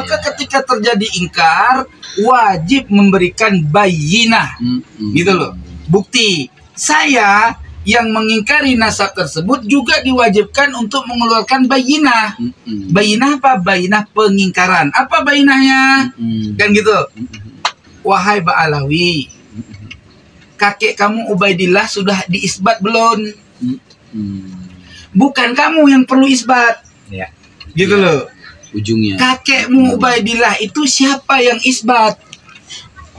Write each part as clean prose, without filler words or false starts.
Maka ketika terjadi ingkar, wajib memberikan bayinah, gitu loh, bukti. Saya yang mengingkari nasab tersebut juga diwajibkan untuk mengeluarkan bayinah. Bayinah apa? Bayinah pengingkaran. Apa bayinahnya? Kan gitu. Wahai Ba'alawi, kakek kamu Ubaidillah sudah diisbat belum? Bukan kamu yang perlu isbat. Ya. Gitu loh. Ujungnya. Kakekmu Ubaidillah itu siapa yang isbat?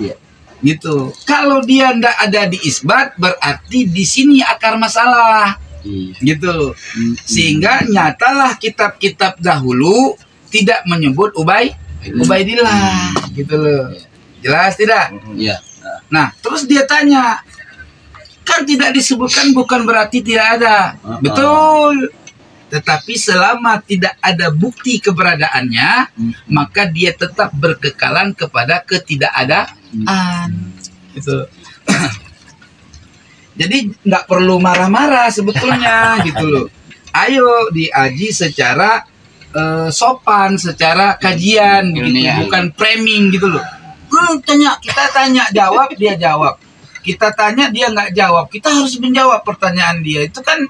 Ya. Gitu. Kalau dia ndak ada di isbat, berarti di sini akar masalah. Gitu loh. Sehingga nyatalah kitab-kitab dahulu tidak menyebut Ubaidillah. Gitu loh. Jelas tidak? Iya. Nah, terus dia tanya, kan tidak disebutkan bukan berarti tidak ada. Betul. Tetapi selama tidak ada bukti keberadaannya, maka dia tetap berkekalan kepada ketidakadaan. Gitu. Jadi nggak perlu marah-marah sebetulnya, gitu loh. Ayo diaji secara sopan, secara kajian, begitu. Bukan framing gitu loh. Kita tanya jawab, dia jawab. Kita tanya dia nggak jawab. Kita harus menjawab pertanyaan dia. Itu kan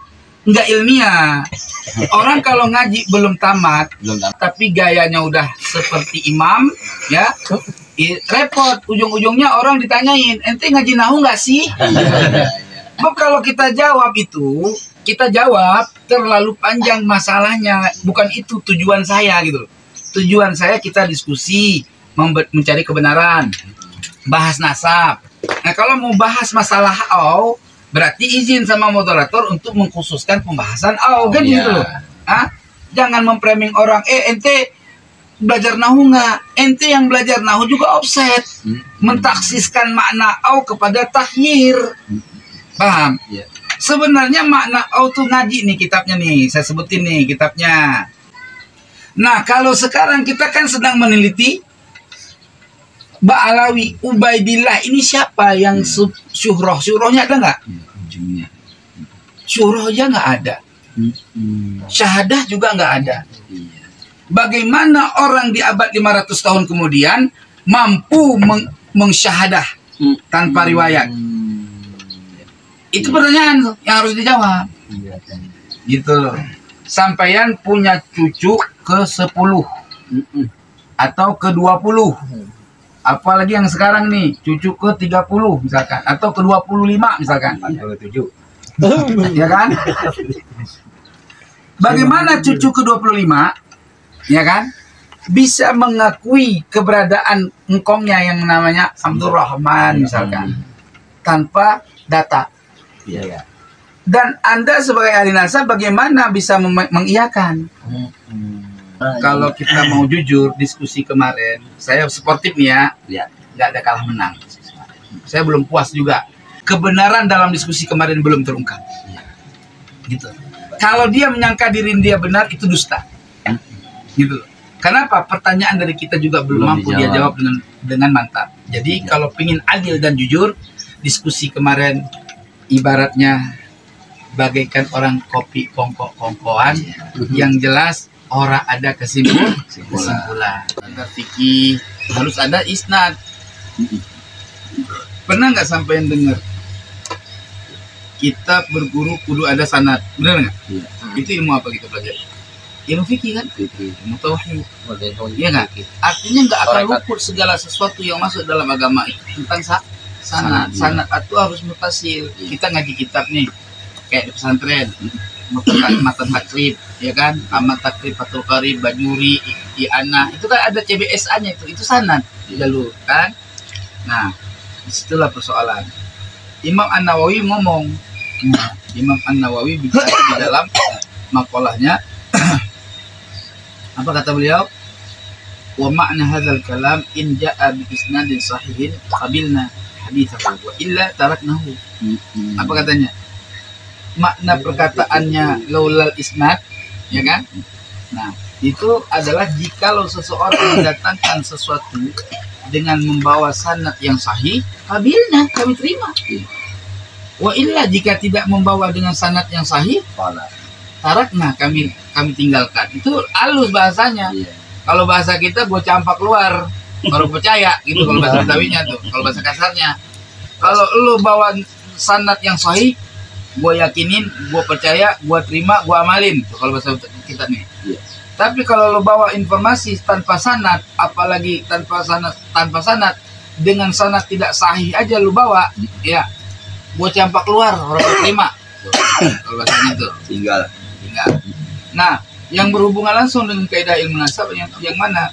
nggak ilmiah. Orang kalau ngaji belum tamat, tapi gayanya udah seperti imam, ya repot. Ujung-ujungnya orang ditanyain, ente ngaji nahu nggak sih? Kalau kita jawab itu, kita jawab terlalu panjang masalahnya. Bukan itu tujuan saya gitu. Tujuan saya kita diskusi, mencari kebenaran, bahas nasab. Nah kalau mau bahas masalah berarti izin sama moderator untuk mengkhususkan pembahasan kan gitu loh. Jangan memframing orang, ente belajar nahu nggak? Ente yang belajar nahu juga offset, mentaksiskan makna kepada tahyir. Paham? Sebenarnya makna tuh ngaji nih kitabnya nih, saya sebutin nih kitabnya. Nah kalau sekarang kita kan sedang meneliti Ba'alawi, Ubaidillah ini siapa yang syuhrohnya ada nggak? Syuhrohnya nggak ada. Syahadah juga nggak ada. Bagaimana orang di abad 500 tahun kemudian mampu mengsyahadah tanpa riwayat? Itu pertanyaan yang harus dijawab. Gitu. Sampaian punya cucu ke-10 atau ke-20. Apalagi yang sekarang nih, cucu ke-30 misalkan, atau ke-25 misalkan. 27. Ya kan? Bagaimana cucu ke-25, ya kan, bisa mengakui keberadaan engkongnya yang namanya Abdurrahman misalkan, tanpa data. Iya. Dan Anda sebagai ahli nasab bagaimana bisa mengiyakan? Kalau kita mau jujur, diskusi kemarin, saya sportif nih ya, nggak ada kalah menang. Saya belum puas juga. Kebenaran dalam diskusi kemarin belum terungkap. Gitu. Kalau dia menyangka diri dia benar, itu dusta. Gitu. Kenapa? Pertanyaan dari kita juga belum mampu dia jawab dengan mantap. Jadi kalau pingin adil dan jujur, diskusi kemarin ibaratnya bagaikan orang kopi kongko-kongkoan, yang jelas orang ada kesimpulan. Standar fikih harus ada isnad. Pernah nggak sampai yang dengar kita berguru kudu ada sanad? Benar nggak? Itu ilmu apa kita belajar? Ilmu fikih kan? Ilmu tauhid. Iya nggak? Artinya nggak akan luput segala sesuatu yang masuk dalam agama itu tentang sanad. Sanad itu harus mutasil. Kita ngaji kitab nih, kayak di pesantren. Matan takrib, ya kan, amat takrib, fatul qarib, bajuri, i'anah, itu kan ada CBSA-nya, itu sanad jalur kan. Nah disitulah persoalan. Imam An-Nawawi ngomong, Imam An-Nawawi bicara di dalam makolahnya apa kata beliau? Wa ma'na hadzal kalam in ja'a bi isnadin sahihin qabilna haditsahu wa illa taraknahu. Apa katanya? Makna perkataannya laulal isnad, ya kan? Nah, itu adalah jikalau seseorang mendatangkan sesuatu dengan membawa sanad yang sahih, qabilna, kami terima. Wa illa, jika tidak membawa dengan sanad yang sahih, tarakna, kami tinggalkan. Itu halus bahasanya. Kalau bahasa kita gue campak keluar baru percaya gitu kalau bahasa Betawinya tuh. Kalau bahasa kasarnya. Kalau lu bawa sanad yang sahih, gue yakinin, gue percaya, gue terima, gue amalin. Tuh, kalau bahasa kita nih. Iya. Tapi kalau lu bawa informasi tanpa sanad, apalagi tanpa sanad, dengan sanad tidak sahih aja lu bawa, ya, gue campak keluar, orang terima. Kalau bahasanya tuh. Tinggal. Nah, yang berhubungan langsung dengan kaidah ilmu nasab yang mana?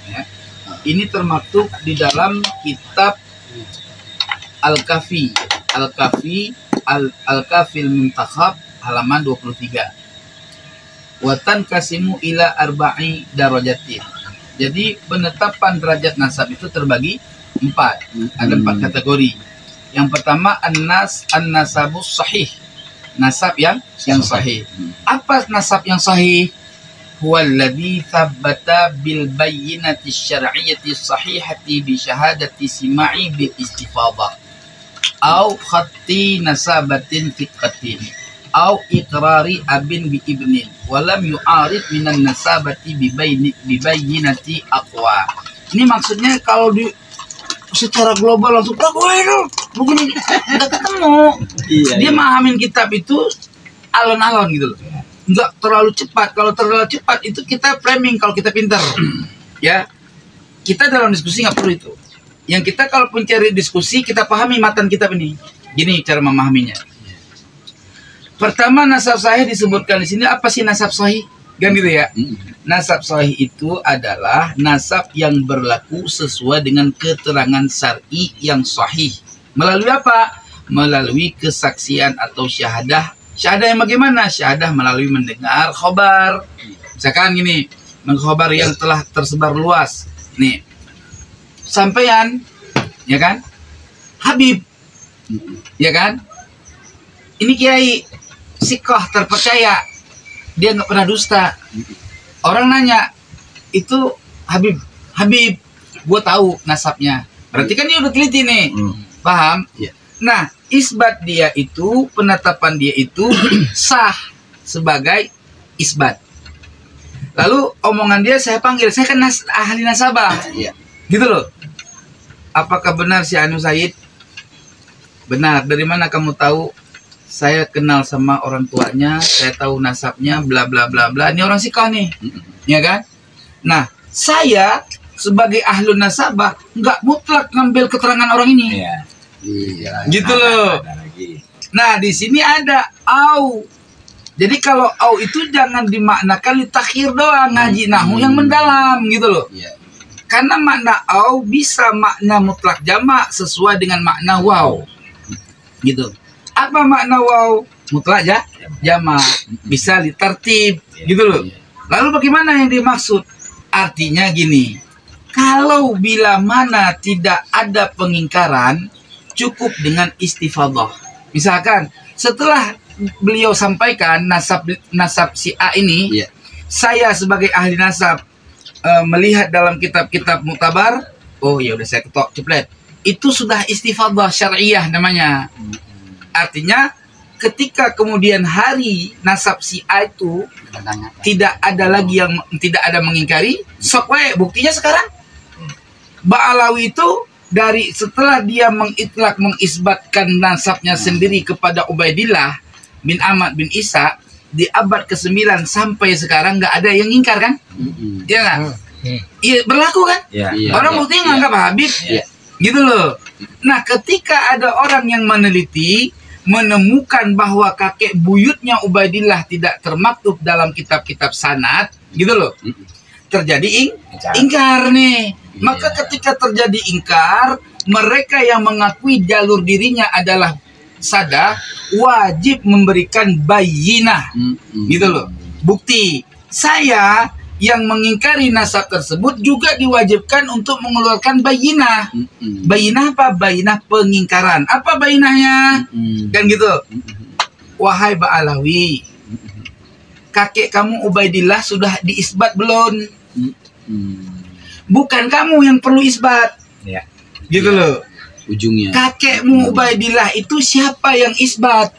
Ya. Ini termaktub di dalam kitab Al-Kafi Al-Kafil Muntakhab halaman 23. Watan kasimu ila arba'i darajatin. Jadi penetapan derajat nasab itu terbagi 4. Ada 4 kategori. Yang pertama an-nasabus sahih. Nasab yang sahih. Apa nasab yang sahih? Huwallazi thabbata bil bayyinati syar'iyyati sahihati bi syahadati sima'i bil istifadah. Au khatti nasabatin fiqatin au iqrari abin bi ibnin walam yu'arid minan nasabati bi bayyinati aqwa. Ini maksudnya kalau di secara global langsung begini udah ketemu. Dia mahamin kitab itu alon-alon gitu loh. Enggak terlalu cepat. Kalau terlalu cepat itu kita framing kalau kita pintar. Ya. Kita dalam diskusi nggak perlu itu. Yang kita kalau mencari diskusi, kita pahami matan kitab ini. Gini cara memahaminya. Pertama, nasab sahih disebutkan di sini. Apa sih nasab sahih? Kan gitu ya. Nasab sahih itu adalah nasab yang berlaku sesuai dengan keterangan syar'i yang sahih. Melalui apa? Melalui kesaksian atau syahadah. Syahadah yang bagaimana? Syahadah melalui mendengar khobar. Misalkan gini, mengkhobar yang telah tersebar luas. Nih, sampean, ya kan? Habib, ya kan? Ini kiai, sikoh terpercaya, dia nggak pernah dusta. Orang nanya, itu Habib, gue tahu nasabnya. Berarti kan dia udah teliti nih, paham? Nah, isbat dia itu, penetapan dia itu sah sebagai isbat. Lalu omongan dia saya panggil, saya kan ahli nasabah, gitu loh. Apakah benar si Anu Said? Benar. Dari mana kamu tahu? Saya kenal sama orang tuanya, saya tahu nasabnya, bla bla bla bla. Ini orang sikah nih, ya kan? Nah, saya sebagai ahli nasabah nggak mutlak ngambil keterangan orang ini. Gitu loh. Nah, di sini ada au. Jadi kalau au itu jangan dimaknakan litakhir doang, ngaji nahu yang mendalam gitu loh. Karena makna au bisa makna mutlak jamak sesuai dengan makna waw. Gitu. Apa makna waw? Mutlak jamak. Bisa litartib gitu loh. Lalu bagaimana yang dimaksud? Artinya gini. Kalau bila mana tidak ada pengingkaran, cukup dengan istifadah. Misalkan setelah beliau sampaikan nasab si A ini, saya sebagai ahli nasab melihat dalam kitab-kitab mutabar, oh ya udah saya ketok ceplet. Itu sudah istifadah syariah namanya. Artinya ketika kemudian hari nasab si A itu tidak ada lagi yang tidak ada mengingkari, sok wae buktinya sekarang Ba'alawi itu dari setelah dia mengisbatkan nasabnya sendiri kepada Ubaidillah bin Ahmad bin Isa di abad ke-9 sampai sekarang nggak ada yang ingkar kan? Iya nggak? Iya berlaku kan? Orang buktinya nganggap Habib, gitu loh. Nah ketika ada orang yang meneliti menemukan bahwa kakek buyutnya Ubaidillah tidak termaktub dalam kitab-kitab sanad, gitu loh. Terjadi ingkar nih. Maka ketika terjadi ingkar, mereka yang mengakui jalur dirinya adalah sadah wajib memberikan bayinah, gitu loh. Bukti. Saya yang mengingkari nasab tersebut juga diwajibkan untuk mengeluarkan bayinah. Bayinah apa? Bayinah pengingkaran. Apa bayinahnya? Kan gitu. Wahai Ba'alawi, kakek kamu Ubaidillah sudah diisbat belum? Bukan kamu yang perlu isbat. Gitu loh. Ujungnya. Kakekmu Ubaidillah itu siapa yang isbat?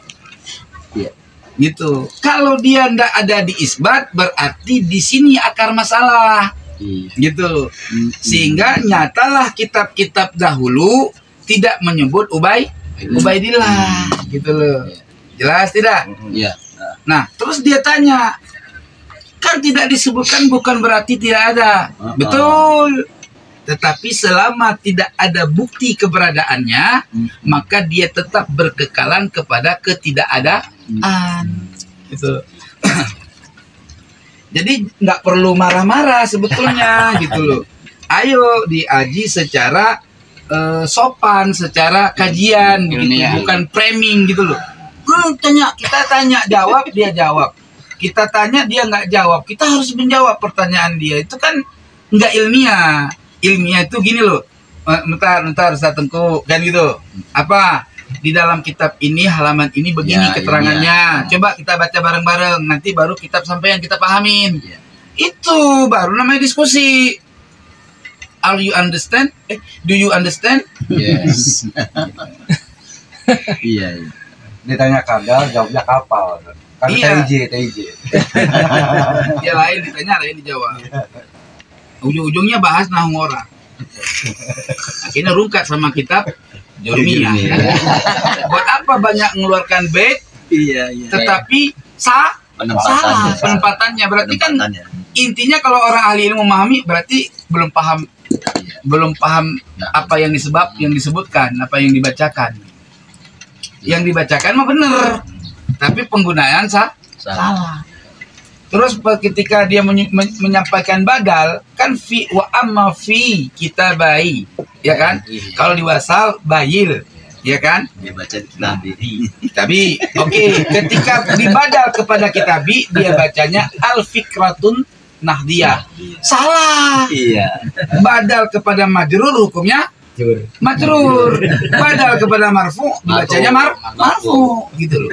gitu. Kalau dia ndak ada di isbat, berarti di sini akar masalah, gitu. Sehingga nyatalah kitab-kitab dahulu tidak menyebut Ubaidillah, gitu loh. Jelas tidak? Iya. Nah, terus dia tanya, kan tidak disebutkan bukan berarti tidak ada. Betul. Tetapi selama tidak ada bukti keberadaannya, maka dia tetap berkekalan kepada ketidakadaan. Gitu. Jadi nggak perlu marah-marah sebetulnya, gitu loh. Ayo diaji secara sopan, secara kajian, gitu. Bukan framing, gitu loh. Kita tanya jawab, dia jawab. Kita tanya dia nggak jawab. Kita harus menjawab pertanyaan dia. Itu kan nggak ilmiah. Ilmiah itu gini loh, bentar Ustaz Tengku, kan gitu. Apa di dalam kitab ini halaman ini begini keterangannya. Coba kita baca bareng-bareng, nanti baru kitab sampai yang kita pahamin. Itu baru namanya diskusi. Are you understand? Do you understand? Yes. Iya. Ditanya kadal, jawabnya kapal. Kan TJ. Ya lain ditanya, lain dijawab. Ujung-ujungnya bahas nahung orang. Akhirnya rungkat sama kitab Jurmiyah. Buat apa banyak mengeluarkan bait? Tetapi salah penempatannya. Berarti kan intinya kalau orang ahli ilmu memahami berarti belum paham apa yang disebutkan, apa yang dibacakan. Yang dibacakan mah benar, tapi penggunaan salah. Terus ketika dia menyampaikan badal, kan fi wa amma fi kitabai, ya kan? Kalau di wasal bayil, ya kan? Dia baca kitabi. Oke. Ketika dibadal kepada kitabi, dia bacanya al-fikratun nahdiyah. Salah. Iya. Badal kepada majrur hukumnya majrur. Badal kepada marfu dibacanya marfu, gitu loh.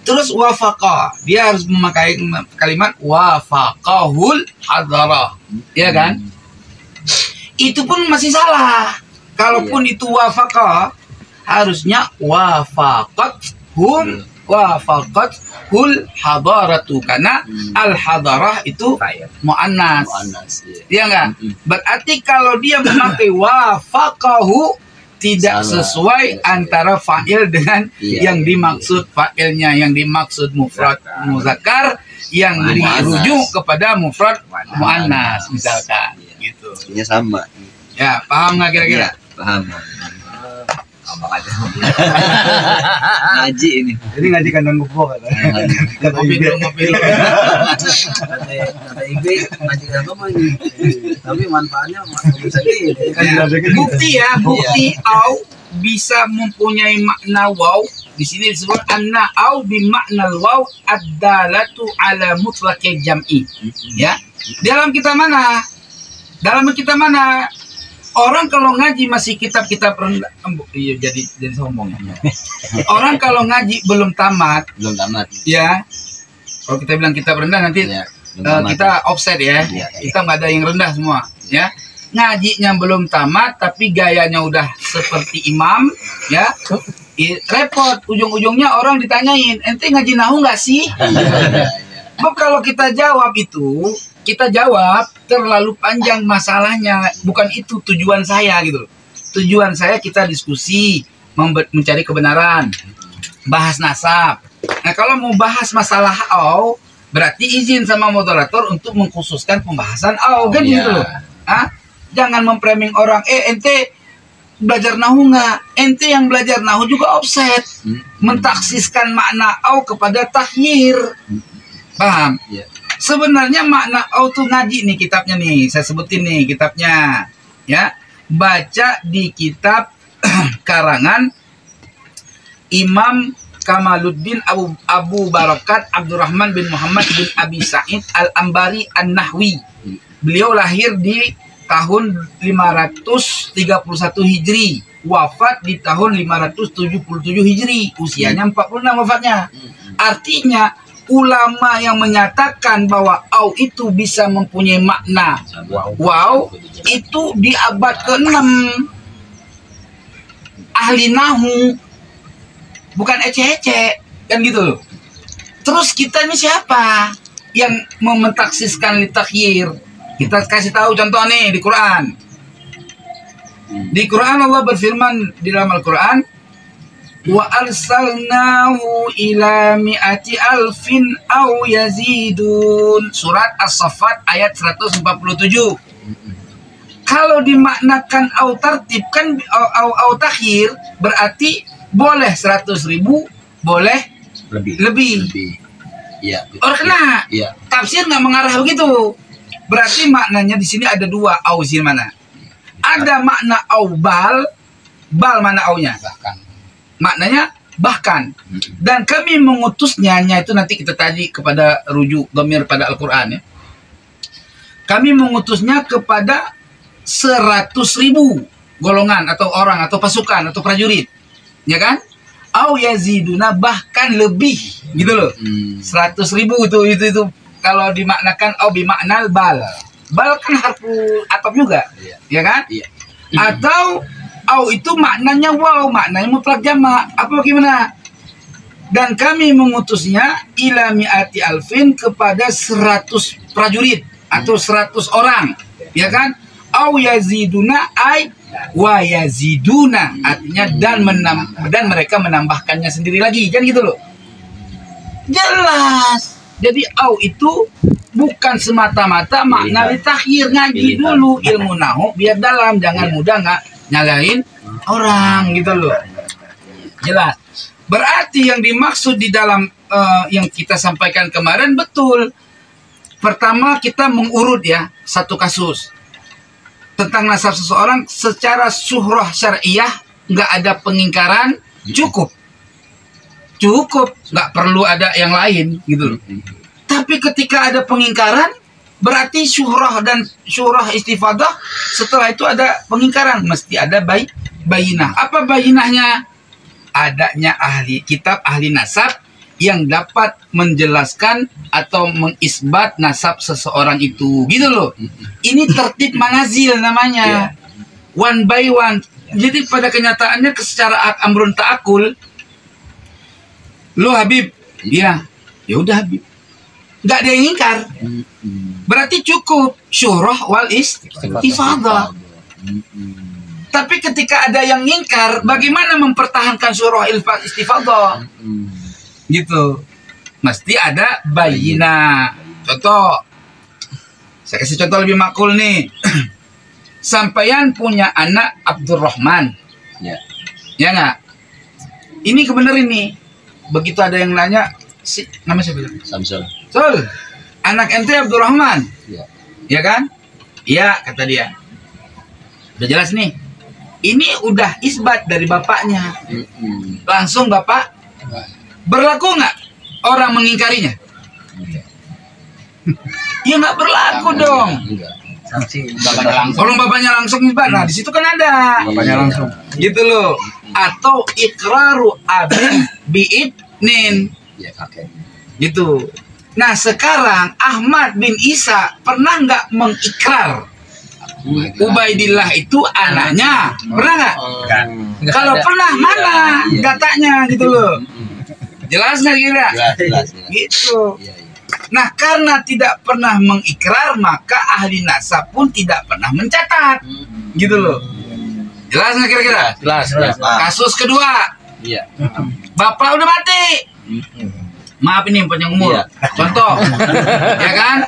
Terus wafaqa, dia harus memakai kalimat wafaqahul hadarah, ya kan? Itu pun masih salah. Kalaupun itu wafaqa, harusnya wafaqathul hadaratu, karena al hadarah itu muannas, ya enggak? Berarti kalau dia memakai wafaqahu, tidak sesuai antara fa'il dengan yang dimaksud fa'ilnya, yang dimaksud mufrad muzakkar, yang dirujuk kepada mufrad muannas misalkan, gitu. Ini sama. Ya, paham nggak kira-kira? Paham. Ngaji ini. Jadi ngaji kandang kupu kan. Ngopi dulu. Kata Ibe ngaji kandang ini. Tapi manfaatnya bisa Bukti au bisa mempunyai makna waw. Di sini disebut anna au bi makna waw ad-dalatu ala mutlaqi jam'i. Ya. Dalam kitab mana? Orang kalau ngaji masih kitab-kitab rendah, jadi sombong ya. Orang kalau ngaji belum tamat, ya. Kalau kita bilang kitab rendah nanti kita offset ya. Kita nggak ada yang rendah semua, ya. Ngajinya belum tamat tapi gayanya udah seperti imam, ya. Repot, ujung-ujungnya orang ditanyain, ente ngaji nahu nggak sih? Kalau kita jawab terlalu panjang masalahnya. Bukan itu tujuan saya, gitu. Tujuan saya kita diskusi, mencari kebenaran, bahas nasab. Nah, kalau mau bahas masalah au, berarti izin sama moderator untuk mengkhususkan pembahasan au, kan gitu loh. Jangan memframing orang, ente belajar nahu nggak? Ente yang belajar nahu juga offset, mentaksiskan makna au kepada tahyir. Paham? Sebenarnya makna au tuh ngaji nih kitabnya nih, saya sebutin nih kitabnya, ya. Baca di kitab karangan Imam Kamaluddin Abu Barakat Abdurrahman bin Muhammad bin Abi Sa'id Al-Ambari An-Nahwi. Beliau lahir di tahun 531 Hijri, wafat di tahun 577 Hijri, usianya 46 wafatnya. Artinya ulama yang menyatakan bahwa au itu bisa mempunyai makna wow itu di abad ke-6. Ahli nahu, bukan ece-ece, kan gitu loh. Terus kita ini siapa yang mementaksiskan litakhyir? Kita kasih tahu contoh nih di Quran. Di Quran Allah berfirman di dalam Al-Quran, wa arsalnahu ila mi'ati alfin aw yazidun. Surat As-Saffat ayat 147. Kalau dimaknakan au tartib kan au takhir, berarti boleh 100.000, boleh lebih. Iya. Orang kena. Iya. Tafsir nggak mengarah begitu. Berarti maknanya di sini ada dua au sini mana? Ada makna au bal mana aunya? Bahkan. Maknanya bahkan. Dan kami mengutusnya, itu nanti kita tadi kepada rujuk dhamir pada Al-Quran ya. Kami mengutusnya kepada 100.000 golongan atau orang atau pasukan atau prajurit, ya kan? Au yaziduna, bahkan lebih, gitu loh. 100.000 itu kalau dimaknakan au bimaknal bal. Bal kan harfu atop juga, ya kan? Iya. Atau au itu maknanya wow, maknanya mutlak jamak. Apa bagaimana? Dan kami mengutusnya ila mi'ati alfin, kepada 100 prajurit atau 100 orang, ya kan? Au yaziduna ay wa yaziduna, artinya dan mereka menambahkannya sendiri lagi, kan gitu loh. Jelas. Jadi au itu bukan semata-mata makna litakhyir. Ngaji dulu ilmu nahu biar dalam, jangan mudah nggak nyalain orang, gitu loh. Jelas. Berarti yang dimaksud di dalam yang kita sampaikan kemarin betul. Pertama kita mengurut ya satu kasus tentang nasab seseorang secara syuhrah syariah, nggak ada pengingkaran, cukup, nggak perlu ada yang lain, gitu loh. Tapi ketika ada pengingkaran, berarti syuhrah dan syuhrah istifadah, setelah itu ada pengingkaran, mesti ada bayinah. Apa bayinahnya? Adanya ahli kitab, ahli nasab yang dapat menjelaskan atau mengisbat nasab seseorang itu, gitu loh. Ini tertib manazil namanya, one by one. Jadi pada kenyataannya secara amrun ta'akul, lo Habib, ya udah Habib, nggak ada yang ingkar, berarti cukup syurah wal istifadah. Tapi ketika ada yang ingkar, bagaimana mempertahankan syurah istifadah? Gitu, mesti ada bayina. Contoh, saya kasih contoh lebih makul nih. Sampaian punya anak Abdurrahman, ya nggak? Ini kebenaran ini. Begitu ada yang nanya, nama siapa? Samsul. Sul, anak ente Abdurrahman, ya kan? Iya, kata dia. Udah jelas nih. Ini udah isbat dari bapaknya. Langsung bapak, berlaku nggak orang mengingkarinya? Ya nggak berlaku dong. Kalau bapaknya langsung isbat, nah di situ kan ada Bapaknya langsung. gitu loh. Atau ikraru abin bi'ibnin, gitu. Nah sekarang Ahmad bin Isa pernah nggak mengikrar Ubaidillah itu anaknya? Pernah nggak? Kalau pernah, mana datanya, gitu loh. Jelas nggak kira? Jelas. Gitu. Nah karena tidak pernah mengikrar, maka ahli nasab pun tidak pernah mencatat, gitu loh. Jelas nggak kira-kira? Jelas. Kasus kedua, bapak udah mati. Maaf ini panjang umur. Contoh, ya kan?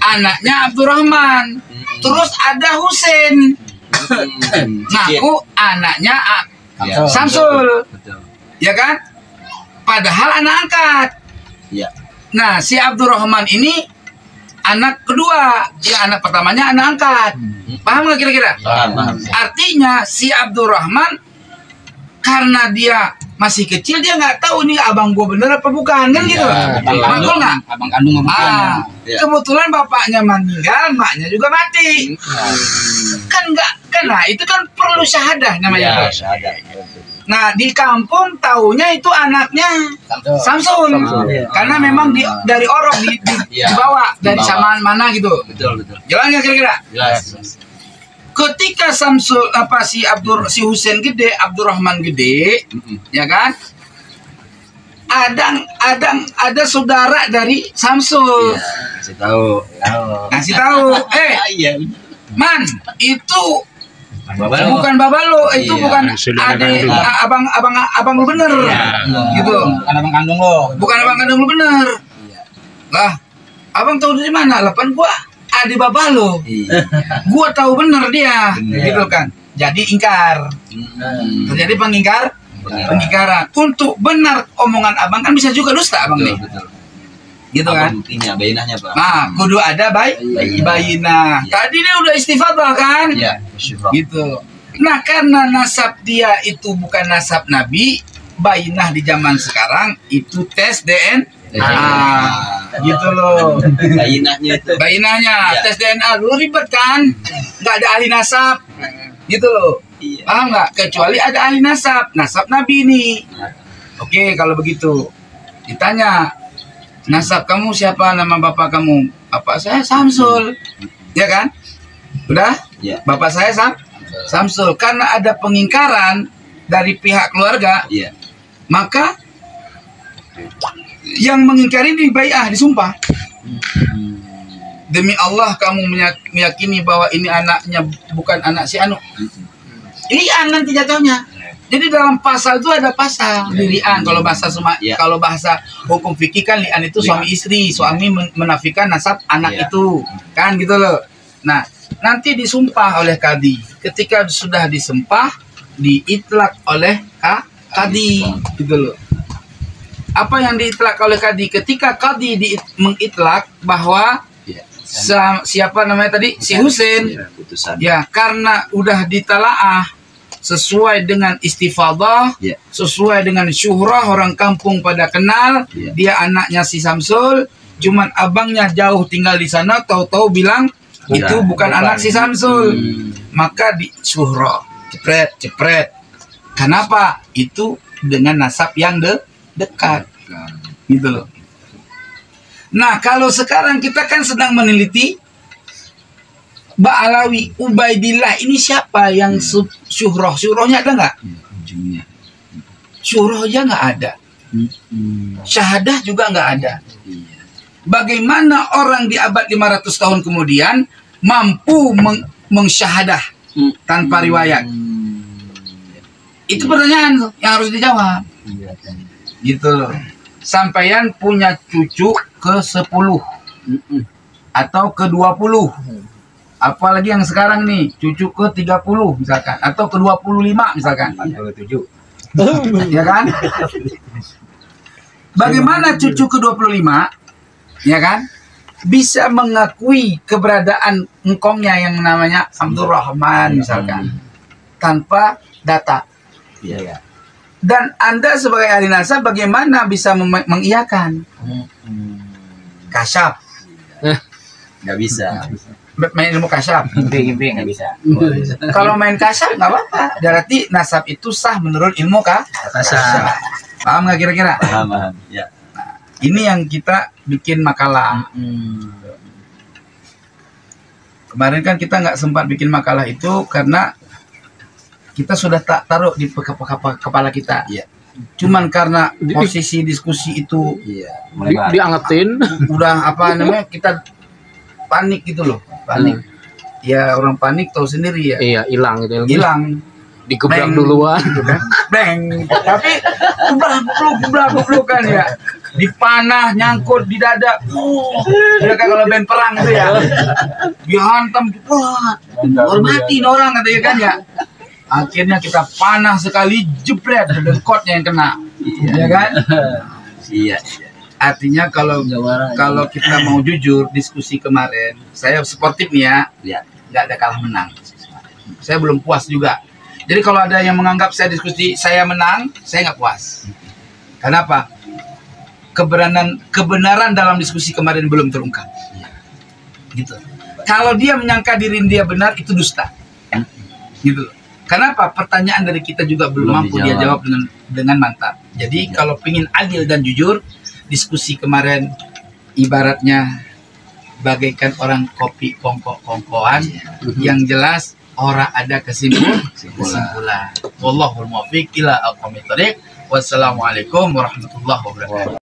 Anaknya Abdurrahman, terus ada Husain, ngaku anaknya Samsul, ya kan? Padahal anak angkat. Nah, si Abdurrahman ini anak kedua, yang anak pertamanya anak angkat. Paham nggak kira-kira? Paham. Artinya si Abdurrahman karena dia masih kecil, dia nggak tahu nih abang gua bener apa bukan, kan gitu. Betul nggak? Abang kandung apa? Kebetulan bapaknya meninggal, maknya juga mati. Kan nggak kena, itu kan perlu syahadah namanya. Nah di kampung taunya itu anaknya Samsul, karena memang dari orang dibawa dari samaan mana gitu. Betul. Jelas nggak kira-kira? Jelas. Ketika si Husain gede, Abdurrahman gede, ya kan? ada saudara dari Samsul. Kasih tahu. Ngasih tahu, Iya. Man, itu Babalo. bukan babalo, itu Iya. bukan Sudah ada adik, kandung. abang lu bener, gitu. Bukan abang kandung lo. Bukan abang kandung lu bener. Iya. Lah, abang tahu dari mana? Lah kan gua adik babalo, Iya. gua tahu bener dia, Bener. gitu kan. Jadi ingkar, terjadi pengingkaran. Untuk benar omongan abang kan bisa juga dusta abang nih, Betul. gitu Apa kan. buktinya, bayinahnya Pak? Nah, kudu ada bayina. Iya. Tadi dia udah istifadah kan? Iya, syukur. Gitu. Nah, karena nasab dia itu bukan nasab Nabi, bayinah di zaman sekarang itu tes DNA. Gitu loh. Bayinahnya itu. Bayinahnya Iya. tes DNA lu ribet kan? Nggak ada ahli nasab. Gitu loh. Iya. Paham nggak? Kecuali ada ahli nasab Nabi nih. Oke, kalau begitu ditanya, nasab kamu siapa, nama bapak kamu? Bapak saya Samsul, ya kan? Udah? Iya. Bapak saya Samsul. Karena ada pengingkaran dari pihak keluarga, Iya. maka yang mengingkari dibai'ah, disumpah. Demi Allah kamu meyakini bahwa ini anaknya bukan anak si Anu. Li'an nanti jatuhnya. Jadi dalam pasal itu ada pasal li'an. Kalau bahasa Ya. kalau bahasa hukum fikih kan li'an itu suami istri, suami menafikan nasab anak Ya. itu, kan gitu loh. Nah, nanti disumpah oleh kadi. Ketika sudah disumpah, diitlak oleh kadi, gitu loh. Apa yang diitlak oleh kadi? Ketika kadi mengitlak bahwa Iya. siapa namanya tadi, si Husain, Iya, putusan. ya karena udah ditalaah sesuai dengan istifadah, Iya. sesuai dengan syuhrah, orang kampung pada kenal, Iya. dia anaknya si Samsul, cuman abangnya jauh tinggal di sana, tahu-tahu bilang itu bukan anak si Samsul, maka di syuhrah, cepret. Kenapa? Itu dengan nasab yang dekat, gitu loh. Nah, kalau sekarang kita kan sedang meneliti Ba'alawi, Ubaidillah ini siapa yang syuhrah? Syuhrahnya ada nggak? Ujungnya. Syuhrahnya nggak ada. Syahadah juga nggak ada. Iya. Bagaimana orang di abad 500 tahun kemudian mampu mengsyahadah tanpa riwayat? Itu pertanyaan tuh yang harus dijawab. Iya. Gitu loh. Sampaian punya cucu ke-10 atau ke-20. Apalagi yang sekarang nih, cucu ke-30 misalkan, atau ke-25 misalkan. 47. Ya kan? Bagaimana cucu ke-25, ya kan, bisa mengakui keberadaan engkongnya yang namanya Abdurrahman misalkan, tanpa data. Iya. Dan Anda sebagai ahli nasab bagaimana bisa mengiyakan? Kasyaf, Nggak bisa. main ilmu kasyaf. Impi nggak bisa. Kalau main kasyaf nggak apa-apa. Berarti nasab itu sah menurut ilmu kasyaf. Paham nggak kira-kira? Paham. Ya. Ini yang kita bikin makalah. Kemarin kan kita nggak sempat bikin makalah itu karena kita sudah tak taruh di kepala kita. Iya. Cuman karena posisi diskusi itu Iya. Diangetin. udah apa namanya, kita panik gitu loh, panik. Ya orang panik tahu sendiri ya. Iya, hilang gitu. Hilang. Digebrak Bang. duluan. Bang. Tapi kublak kan ya. Dipanah, nyangkut di dada. Ya kan kalau band perang itu ya. Dihantam, wah. Hormatin orang katanya kan ya. Akhirnya kita panah sekali, jebret, dengkotnya yang kena. Ya kan? Iya. Artinya kalau kita mau jujur, diskusi kemarin, saya sportif nih ya, Iya. nggak ada kalah menang. Saya belum puas juga. Jadi kalau ada yang menganggap saya diskusi saya menang, saya nggak puas. Kenapa? Kebenaran dalam diskusi kemarin belum terungkap. Gitu. Kalau dia menyangka diri dia benar, itu dusta. Gitu. Kenapa? Pertanyaan dari kita juga belum mampu dia jawab dengan mantap. Jadi kalau pingin adil dan jujur, diskusi kemarin ibaratnya bagaikan orang kopi kongko-kongkoan, yang jelas orang ada kesimpulan. Wallahul muwaffiq ila aqwamit thoriq. Wassalamualaikum warahmatullahi wabarakatuh.